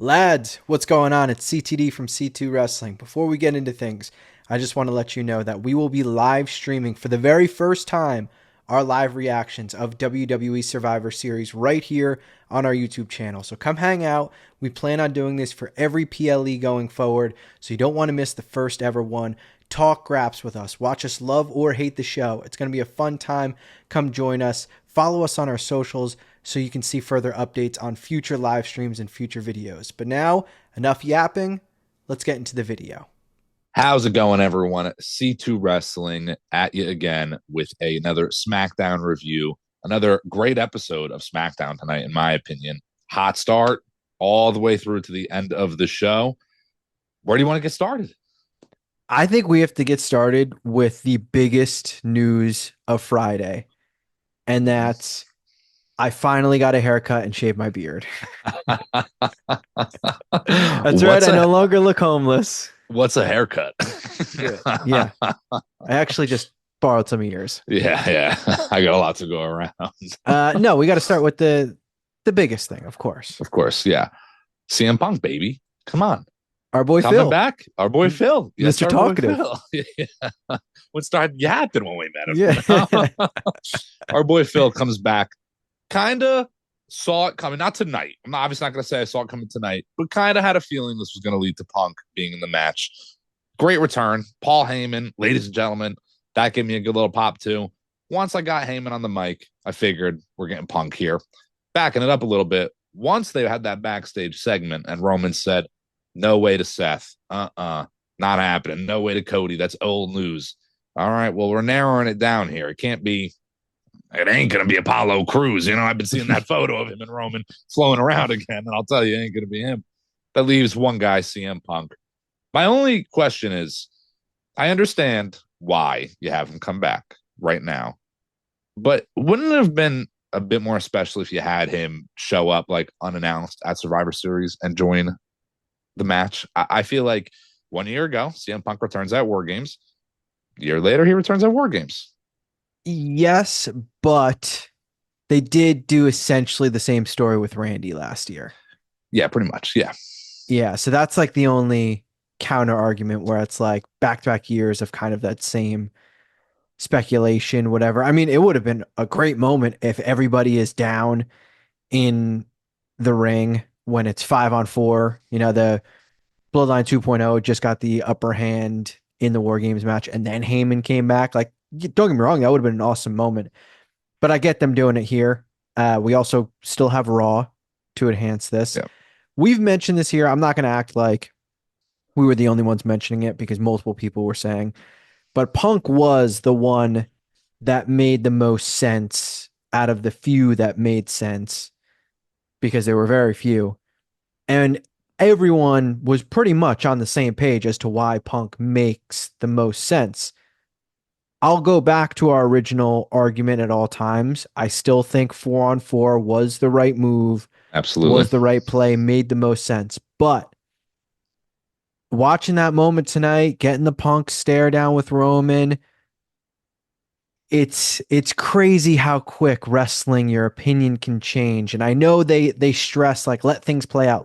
Lads, what's going on? It's CTD from C2 Wrestling. Before we get into things, I just want to let you know that we will be live streaming for the very first time our live reactions of WWE Survivor Series right here on our YouTube channel. So come hang out. We plan on doing this for every PLE going forward, so you don't want to miss the first ever one. Talk graps with us. Watch us love or hate the show. It's going to be a fun time. Come join us. Follow us on our socials so you can see further updates on future live streams and future videos. But now, enough yapping. Let's get into the video. How's it going, everyone? C2 Wrestling at you again with another SmackDown review. Another great episode of SmackDown tonight, in my opinion. Hot start all the way through to the end of the show. Where do you want to get started? I think we have to get started with the biggest news of Friday, and that's I finally got a haircut and shaved my beard. That's right. I no longer look homeless. What's a haircut? Yeah. I actually just borrowed some ears. Yeah. I got a lot to go around. No, we got to start with the biggest thing, of course. Of course, yeah. CM Punk, baby. Come on. Our boy Coming Phil. back. Our boy Phil. Yes, Mr. Talkative. Yeah. Would start yapping when we met him. Yeah. Our boy Phil comes back. Kind of saw it coming. Not tonight. I'm obviously not going to say I saw it coming tonight, but kind of had a feeling this was going to lead to Punk being in the match. Great return. Paul Heyman, ladies and gentlemen. That gave me a good little pop too. Once I got Heyman on the mic, I figured we're getting Punk here. Backing it up a little bit. Once they had that backstage segment and Roman said, no way to Seth. Not happening. No way to Cody. That's old news. All right, well, we're narrowing it down here. It ain't going to be Apollo Crews. You know, I've been seeing that photo of him and Roman flowing around again, and I'll tell you, it ain't going to be him. That leaves one guy, CM Punk. My only question is, I understand why you have him come back right now, but wouldn't it have been a bit more special if you had him show up like unannounced at Survivor Series and join the match? I feel like 1 year ago, CM Punk returns at War Games. A year later, he returns at War Games. Yes, but they did do essentially the same story with Randy last year. Yeah, pretty much. Yeah. Yeah. So that's like the only counter argument where it's like back-to-back years of kind of that same speculation, whatever. I mean, it would have been a great moment if everybody is down in the ring when it's 5-on-4. You know, the Bloodline 2.0 just got the upper hand in the War Games match, and then Heyman came back. Like, don't get me wrong, that would have been an awesome moment. But I get them doing it here. We also still have Raw to enhance this. Yeah. We've mentioned this here. I'm not going to act like we were the only ones mentioning it because multiple people were saying, but Punk was the one that made the most sense out of the few that made sense because there were very few. And everyone was pretty much on the same page as to why Punk makes the most sense. I'll go back to our original argument at all times. I still think 4-on-4 was the right move. Absolutely. Was the right play, made the most sense. But watching that moment tonight, getting the Punk stare down with Roman, it's crazy how quick wrestling your opinion can change. And I know they stress like let things play out.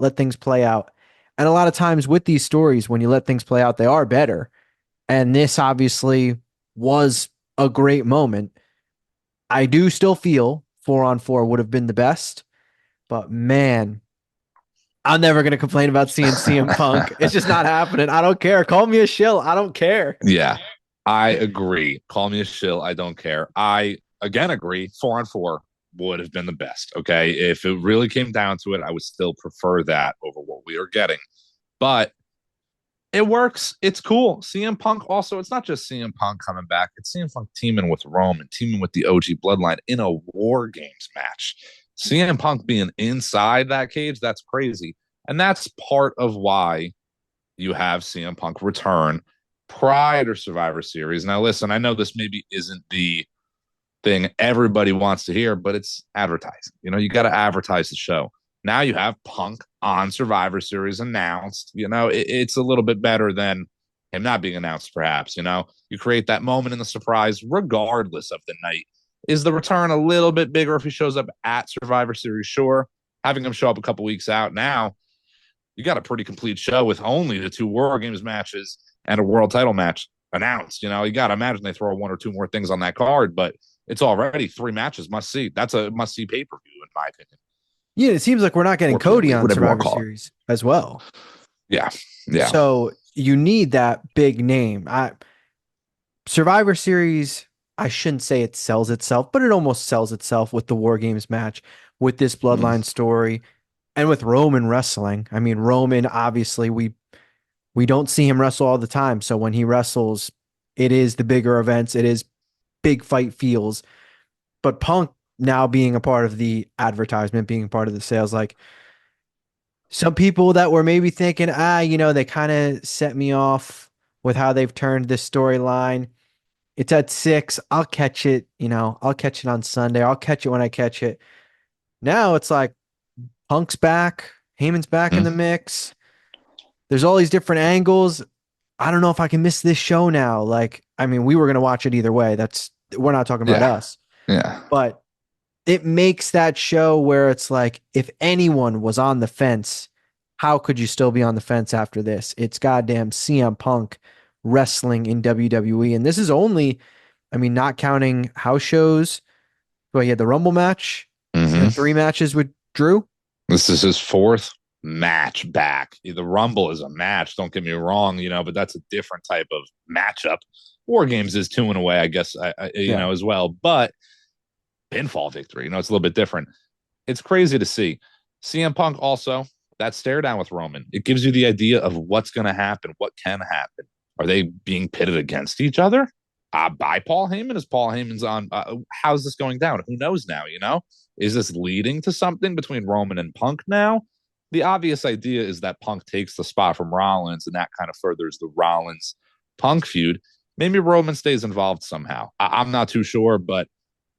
And a lot of times with these stories, when you let things play out, they are better. And this obviously was a great moment. I do still feel 4-on-4 would have been the best, but man, I'm never going to complain about seeing CM Punk. It's just not happening. I don't care. Call me a shill. I don't care. Yeah, I agree. Call me a shill. I don't care. I, again, agree. 4-on-4 would have been the best. Okay. If it really came down to it, I would still prefer that over what we are getting. But it works. It's cool. CM Punk also, it's not just CM Punk coming back. It's CM Punk teaming with Roman, teaming with the OG Bloodline in a War Games match. CM Punk being inside that cage, that's crazy. And that's part of why you have CM Punk return prior to Survivor Series. Now, listen, I know this maybe isn't the thing everybody wants to hear, but it's advertising. You know, you got to advertise the show. Now you have Punk on Survivor Series announced. You know, it's a little bit better than him not being announced, perhaps. You know, you create that moment in the surprise, regardless of the night. Is the return a little bit bigger if he shows up at Survivor Series? Sure. Having him show up a couple weeks out now, you got a pretty complete show with only the 2 War Games matches and a world title match announced. You got to imagine they throw 1 or 2 more things on that card, but it's already 3 matches must see. That's a must see pay per view, in my opinion. Yeah, it seems like we're not getting Or Cody PLE, on whatever you want Survivor to call it. Series as well. Yeah. Yeah. So you need that big name. Survivor Series, I shouldn't say it sells itself, but it almost sells itself with the War Games match, with this Bloodline story, and with Roman wrestling. I mean, Roman, obviously, we don't see him wrestle all the time. So when he wrestles, it is the bigger events, it is big fight feels. But Punk now being a part of the advertisement, being a part of the sales, like some people that were maybe thinking, they kind of set me off with how they've turned this storyline. It's at 6. I'll catch it, I'll catch it on Sunday. I'll catch it when I catch it. Now it's like Punk's back, Heyman's back in the mix. There's all these different angles. I don't know if I can miss this show now. Like, I mean, we were going to watch it either way. We're not talking about us. Yeah. But it makes that show where it's like, if anyone was on the fence, how could you still be on the fence after this? It's goddamn CM Punk wrestling in WWE. And this is only, I mean, not counting house shows. Well, he had the Rumble match and 3 matches with Drew. This is his 4th match back. The Rumble is a match, don't get me wrong, but that's a different type of matchup. War Games is 2 in a way, I guess, as well. But pinfall victory, it's a little bit different. It's crazy to see. CM Punk also, that stare down with Roman, it gives you the idea of what's going to happen, what can happen. Are they being pitted against each other? By Paul Heyman? Is Paul Heyman's on? How's this going down? Who knows now, Is this leading to something between Roman and Punk now? The obvious idea is that Punk takes the spot from Rollins, and that kind of furthers the Rollins-Punk feud. Maybe Roman stays involved somehow. I'm not too sure, but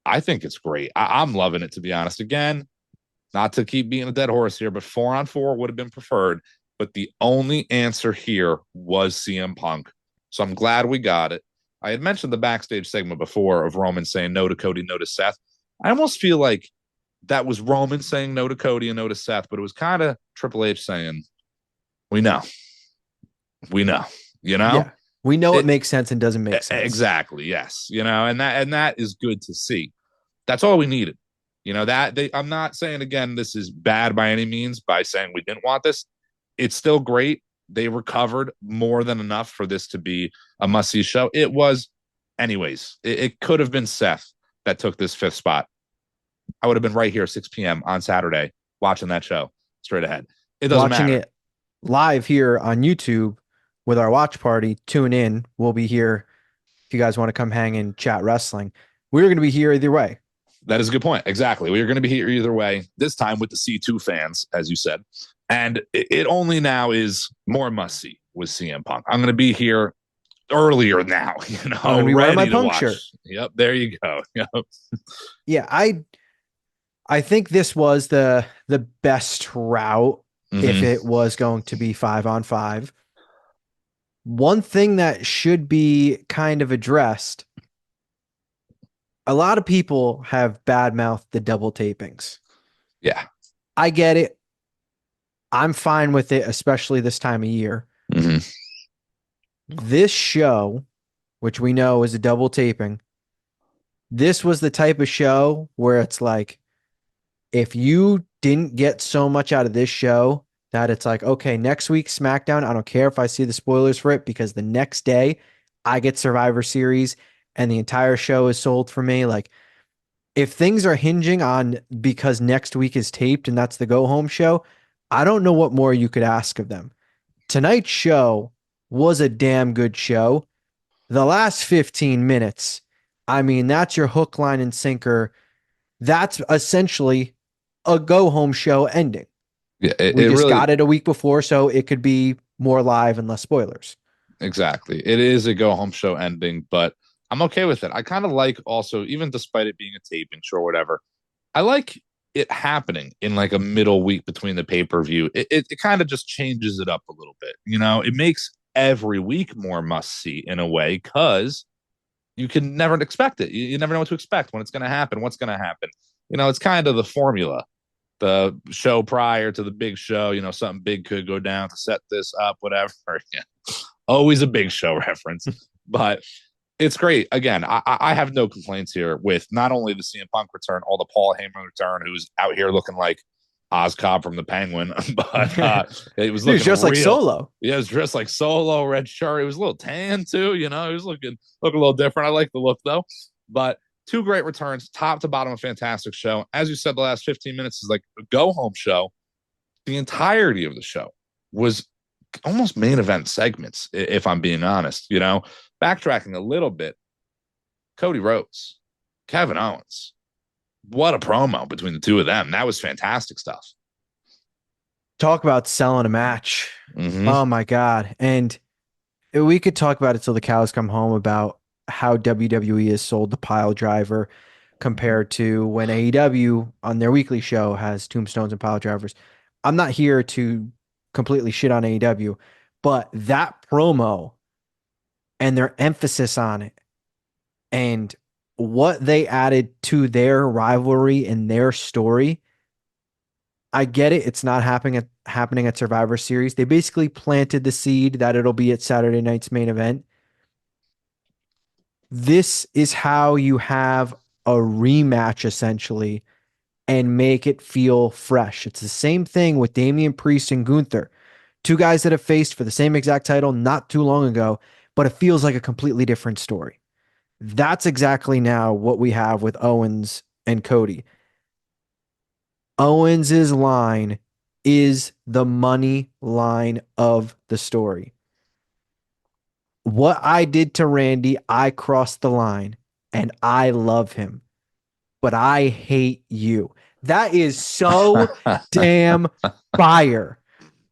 I think it's great. I'm loving it, to be honest. Again, not to keep being a dead horse here, but 4-on-4 would have been preferred. But the only answer here was CM Punk. So I'm glad we got it. I had mentioned the backstage segment before of Roman saying no to Cody, no to Seth. I almost feel like that was Roman saying no to Cody and no to Seth, but it was kind of Triple H saying, we know. Yeah, we know it makes sense and doesn't make sense. Exactly, yes. And that is good to see. That's all we needed. I'm not saying, again, this is bad by any means by saying we didn't want this. It's still great. They recovered more than enough for this to be a must-see show. It was, anyways. It could have been Seth that took this 5th spot. I would have been right here 6 p.m. on Saturday watching that show straight ahead. It doesn't matter. Watching it live here on YouTube with our watch party. Tune in. We'll be here if you guys want to come hang and chat wrestling. We're going to be here either way. That is a good point. Exactly. We're going to be here either way, this time with the C2 fans, as you said. And it only now is more must-see with CM Punk. I'm going to be here earlier now, I'm going to be wearing my Punk shirt. Yep, there you go. Yep. Yeah, I think this was the best route if it was going to be 5-on-5. One thing that should be kind of addressed, a lot of people have badmouthed the double tapings. Yeah. I get it. I'm fine with it, especially this time of year. This show, which we know is a double taping, this was the type of show where it's like, if you didn't get so much out of this show that it's like, okay, next week SmackDown, I don't care if I see the spoilers for it, because the next day I get Survivor Series and the entire show is sold for me. Like, if things are hinging on because next week is taped and that's the go home show, I don't know what more you could ask of them. Tonight's show was a damn good show. The last 15 minutes, I mean, that's your hook, line, and sinker. That's essentially a go home show ending. Yeah, we just got it a week before, so it could be more live and less spoilers. Exactly. It is a go home show ending, but I'm okay with it. I kind of like also, even despite it being a taping, sure, whatever, I like it happening in like a middle week between the pay-per-view. It kind of just changes it up a little bit. It makes every week more must-see in a way, because you can never expect it. You never know what to expect, when it's going to happen, what's going to happen. It's kind of the formula. the show prior to the big show, something big could go down to set this up, whatever. Yeah. Always a big show reference, but it's great. Again, I have no complaints here with not only the CM Punk return, all the Paul Heyman return, who's out here looking like Ozcob from the Penguin, but it was He was looking just like real. Solo. Yeah, it was dressed like Solo, red shirt. It was a little tan too, He was looking a little different. I like the look though. But two great returns, top to bottom, a fantastic show. As you said, the last 15 minutes is like a go home show. The entirety of the show was almost main event segments, if I'm being honest. Backtracking a little bit, Cody Rhodes, Kevin Owens. What a promo between the two of them. That was fantastic stuff. Talk about selling a match. Mm-hmm. Oh my God. And we could talk about it till the cows come home about how WWE has sold the pile driver compared to when AEW on their weekly show has tombstones and pile drivers. I'm not here to completely shit on AEW, but that promo and their emphasis on it and what they added to their rivalry and their story. I get it. It's not happening at Survivor Series. They basically planted the seed that it'll be at Saturday night's main event. This is how you have a rematch essentially and make it feel fresh. It's the same thing with Damian Priest and Gunther, two guys that have faced for the same exact title not too long ago, but it feels like a completely different story. That's exactly now what we have with Owens and Cody. Owens's line is the money line of the story. What I did to Randy, I crossed the line and I love him, but I hate you. That is so damn fire.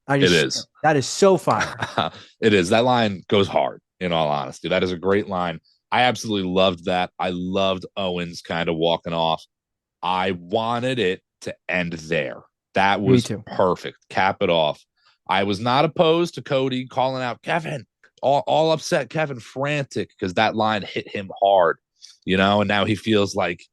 It is. That is so fire. It is. That line goes hard, in all honesty. That is a great line. I absolutely loved that. I loved Owens kind of walking off. I wanted it to end there. That was perfect. Cap it off. I was not opposed to Cody calling out Kevin, all upset, Kevin frantic because that line hit him hard, and now he feels like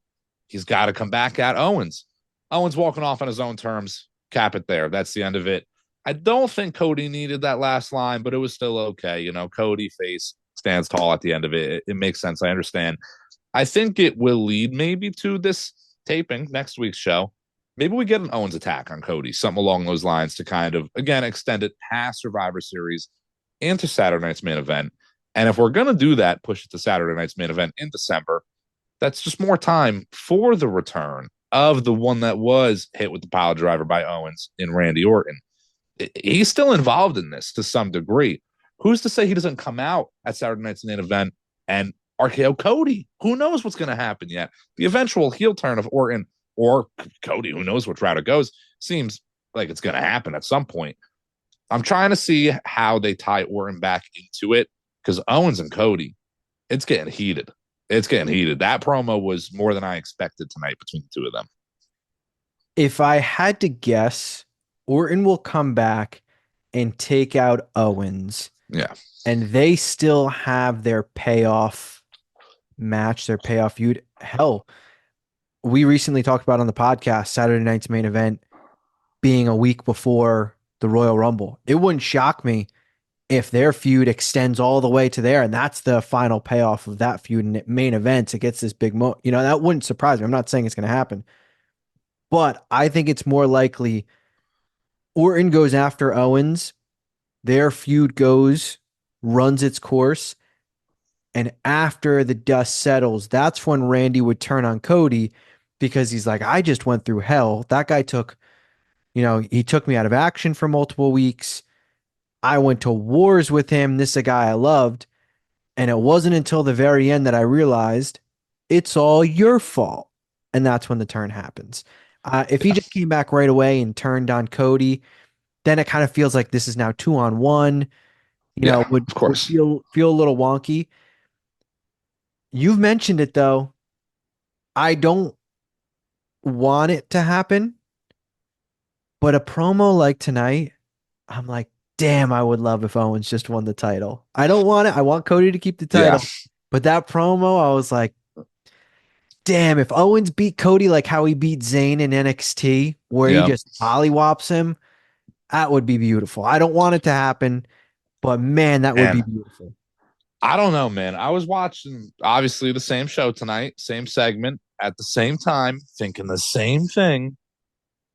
he's got to come back at Owens. Owens walking off on his own terms. Cap it there. That's the end of it. I don't think Cody needed that last line, but it was still okay. Cody face stands tall at the end of it. It makes sense. I understand. I think it will lead maybe to this taping next week's show. Maybe we get an Owens attack on Cody, something along those lines to kind of, again, extend it past Survivor Series into Saturday night's main event. And if we're going to do that, push it to Saturday night's main event in December, that's just more time for the return of the one that was hit with the pile driver by Owens in Randy Orton. He's still involved in this to some degree. Who's to say he doesn't come out at Saturday night's main event and RKO Cody? Who knows what's going to happen yet? The eventual heel turn of Orton or Cody, who knows which route it goes, seems like it's going to happen at some point. I'm trying to see how they tie Orton back into it because Owens and Cody, it's getting heated. It's getting heated. That promo was more than I expected tonight between the two of them. If I had to guess, Orton will come back and take out Owens. Yeah. And they still have their payoff match, their payoff feud. Hell, we recently talked about on the podcast Saturday night's main event being a week before the Royal Rumble. It wouldn't shock me if their feud extends all the way to there and that's the final payoff of that feud and main events. It gets this big that wouldn't surprise me. I'm not saying it's going to happen, but I think it's more likely Orton goes after Owens. Their feud runs its course. And after the dust settles, that's when Randy would turn on Cody because he's like, I just went through hell. That guy he took me out of action for multiple weeks. I went to wars with him. This is a guy I loved. And it wasn't until the very end that I realized it's all your fault. And that's when the turn happens. If he just came back right away and turned on Cody, then it kind of feels like this is now 2-on-1. Would feel a little wonky. You've mentioned it though. I don't want it to happen, but a promo like tonight, I'm like, damn, I would love if Owens just won the title. I don't want it. I want Cody to keep the title, but that promo, I was like, damn, if Owens beat Cody like how he beat Zayn in NXT, where he Yeah. just mollywops him, that would be beautiful. I don't want it to happen, but man, that would be And beautiful. I don't know, man. I was watching obviously the same show tonight, same segment at the same time, thinking the same thing,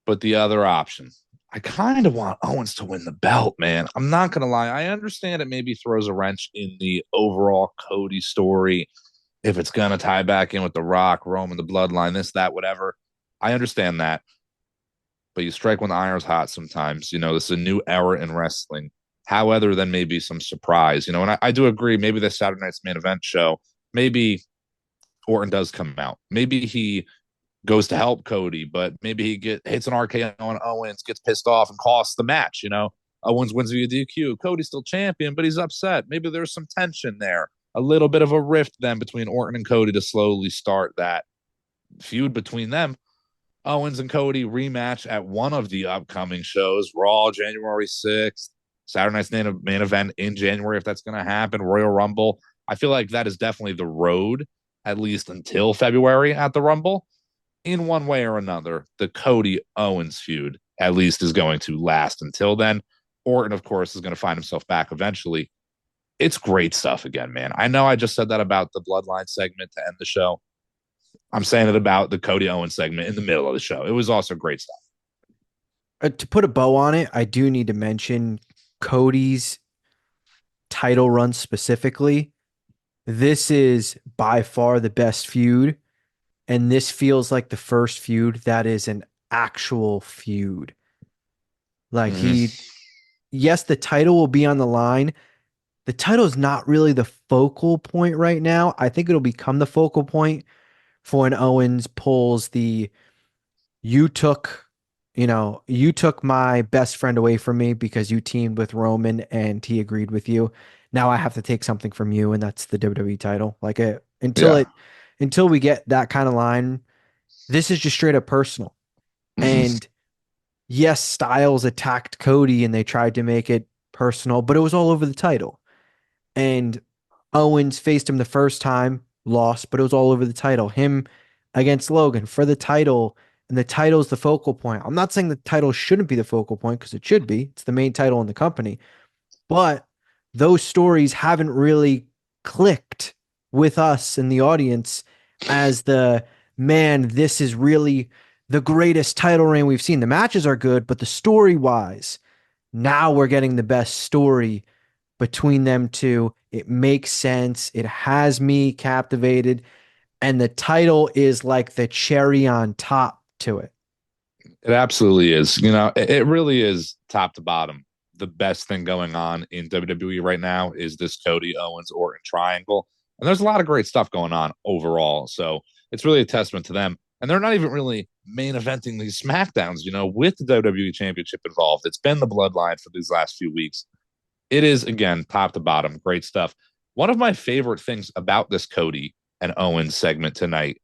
but the other option. I kind of want Owens to win the belt, man. I'm not going to lie. I understand it maybe throws a wrench in the overall Cody story if it's going to tie back in with The Rock, Roman, the bloodline, this, that, whatever. I understand that. But you strike when the iron's hot sometimes. This is a new era in wrestling. How other than maybe some surprise, and I do agree, maybe the Saturday night's main event show, maybe Orton does come out. Maybe he goes to help Cody, but maybe he hits an RKO on Owens, gets pissed off, and costs the match. Owens wins via DQ. Cody's still champion, but he's upset. Maybe there's some tension there, a little bit of a rift then between Orton and Cody to slowly start that feud between them. Owens and Cody rematch at one of the upcoming shows, Raw, January 6th, Saturday night's main event in January, if that's going to happen, Royal Rumble. I feel like that is definitely the road, at least until February at the Rumble. In one way or another, the Cody Owens feud at least is going to last until then. Orton, of course, is going to find himself back eventually. It's great stuff again, man. I know I just said that about the Bloodline segment to end the show. I'm saying it about the Cody Owens segment in the middle of the show. It was also great stuff. To put a bow on it, I do need to mention Cody's title run specifically. This is by far the best feud, and this feels like the first feud that is an actual feud. Like Mm-hmm. yes, the title will be on the line. The title is not really the focal point right now. I think it'll become the focal point for when Owens pulls the you took, you took my best friend away from me because you teamed with Roman and he agreed with you. Now I have to take something from you, and that's the WWE title. Like Yeah. until we get that kind of line, this is just straight up personal. Mm-hmm. And yes, Styles attacked Cody and they tried to make it personal, but it was all over the title. And Owens faced him the first time, lost, but it was all over the title. Him against Logan for the title, and the title's the focal point. I'm not saying the title shouldn't be the focal point because it should be. It's the main title in the company. But those stories haven't really clicked with us in the audience as the man, this is really the greatest title reign we've seen. The matches are good, but the story wise, now we're getting the best story between them two. It makes sense. It has me captivated. And the title is like the cherry on top to it. It absolutely is. It really is top to bottom. The best thing going on in WWE right now is this Cody Owens Orton triangle. And there's a lot of great stuff going on overall. So it's really a testament to them. And they're not even really main eventing these SmackDowns, with the WWE Championship involved. It's been the bloodline for these last few weeks. It is, again, top to bottom, great stuff. One of my favorite things about this Cody and Owens segment tonight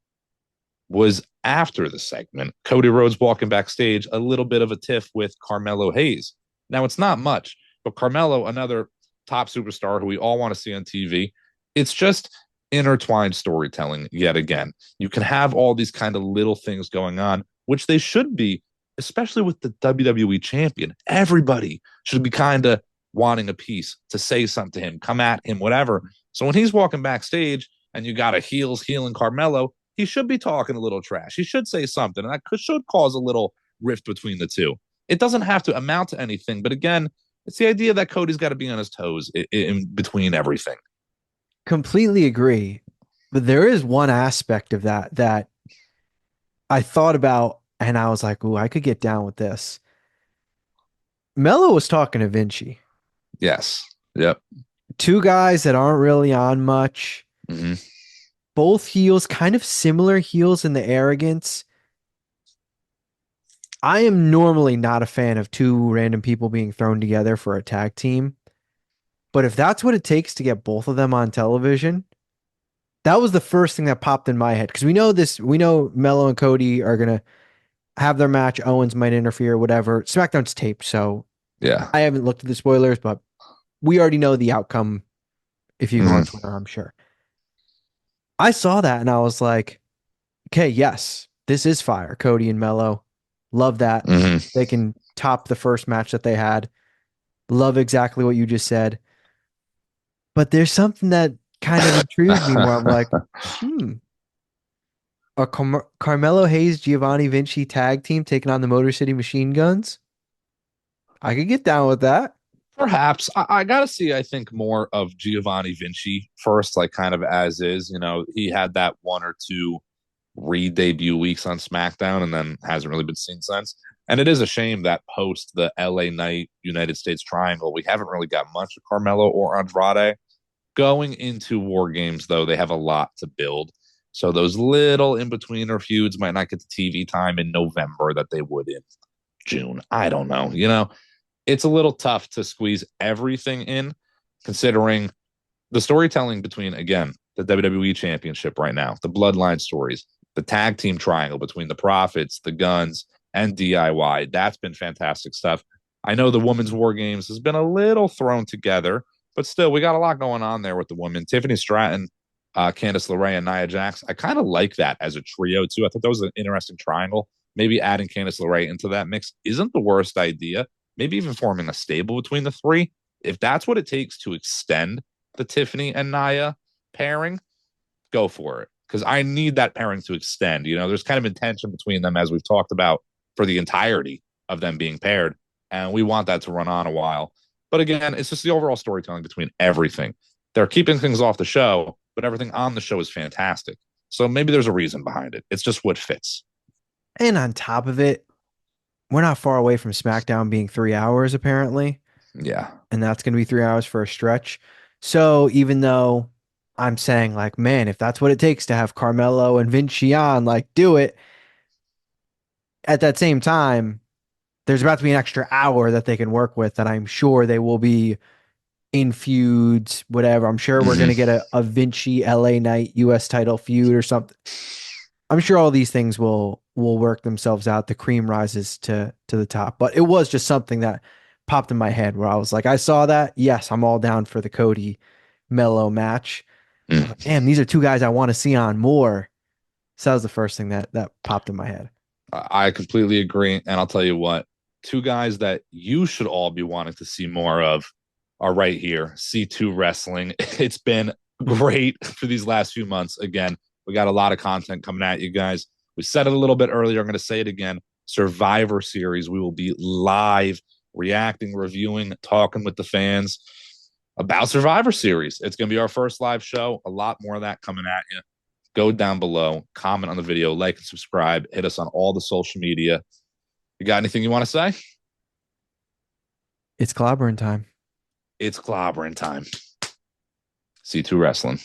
was after the segment, Cody Rhodes walking backstage, a little bit of a tiff with Carmelo Hayes. Now, it's not much, but Carmelo, another top superstar who we all want to see on TV, it's just intertwined storytelling yet again. You can have all these kind of little things going on, which they should be, especially with the WWE champion. Everybody should be kind of wanting a piece to say something to him, come at him, whatever. So when he's walking backstage and you got a healing Carmelo, he should be talking a little trash. He should say something, and that should cause a little rift between the two. It doesn't have to amount to anything, but again, it's the idea that Cody's got to be on his toes in between everything. Completely agree. But there is one aspect of that I thought about and I was like, ooh, I could get down with this. Mello was talking to Vinci. Yes. Yep. Two guys that aren't really on much. Mm-hmm. Both heels, kind of similar heels in the arrogance. I am normally not a fan of two random people being thrown together for a tag team. But if that's what it takes to get both of them on television, that was the first thing that popped in my head. Because we know Mello and Cody are going to have their match. Owens might interfere, whatever. SmackDown's taped, so Yeah. I haven't looked at the spoilers, but we already know the outcome if you go on Mm-hmm. Twitter, I'm sure. I saw that and I was like, Okay, yes, this is fire. Cody and Mello. Love that. Hmm. They can top the first match that they had. Love exactly what you just said. But there's something that kind of intrigued me more. I'm like, hmm, a Carmelo Hayes Giovanni Vinci tag team taking on the Motor City Machine Guns. I could get down with that. Perhaps I gotta see. I think more of Giovanni Vinci first, like kind of as is. He had that one or two re-debut weeks on SmackDown, and then hasn't really been seen since. And it is a shame that post the LA Knight United States Triangle, we haven't really got much of Carmelo or Andrade. Going into War Games, though, they have a lot to build. So those little in-betweener feuds might not get the TV time in November that they would in June. I don't know. It's a little tough to squeeze everything in, considering the storytelling between, again, the WWE Championship right now, the Bloodline stories, the tag team triangle between the Profits, the Guns, and DIY. That's been fantastic stuff. I know the Women's War Games has been a little thrown together, but still, we got a lot going on there with the women. Tiffany Stratton, Candice LeRae, and Nia Jax. I kind of like that as a trio, too. I thought that was an interesting triangle. Maybe adding Candice LeRae into that mix isn't the worst idea. Maybe even forming a stable between the three. If that's what it takes to extend the Tiffany and Nia pairing, go for it. Because I need that pairing to extend. There's kind of intention between them, as we've talked about, for the entirety of them being paired. And we want that to run on a while. But again, it's just the overall storytelling between everything. They're keeping things off the show, but everything on the show is fantastic. So maybe there's a reason behind it. It's just what fits. And on top of it, we're not far away from SmackDown being 3 hours, apparently. Yeah. And that's going to be 3 hours for a stretch. So even though I'm saying, like, man, if that's what it takes to have Carmelo and Vinci on, like, do it. At that same time, there's about to be an extra hour that they can work with that I'm sure they will be in feuds, whatever. I'm sure we're going Mm-hmm. to get a Vinci LA Knight US title feud or something. I'm sure all these things will work themselves out. The cream rises to the top. But it was just something that popped in my head where I was like, I saw that. Yes, I'm all down for the Cody Mello match. I was like, Mm. damn, these are two guys I want to see on more. So that was the first thing that popped in my head. I completely agree. And I'll tell you what, two guys that you should all be wanting to see more of are right here. C2 Wrestling. It's been great for these last few months. Again, we got a lot of content coming at you guys. We said it a little bit earlier. I'm going to say it again. Survivor Series. We will be live, reacting, reviewing, talking with the fans about Survivor Series. It's going to be our first live show. A lot more of that coming at you. Go down below, comment on the video, like and subscribe, hit us on all the social media. You got anything you want to say? It's clobbering time. It's clobbering time. C2 Wrestling.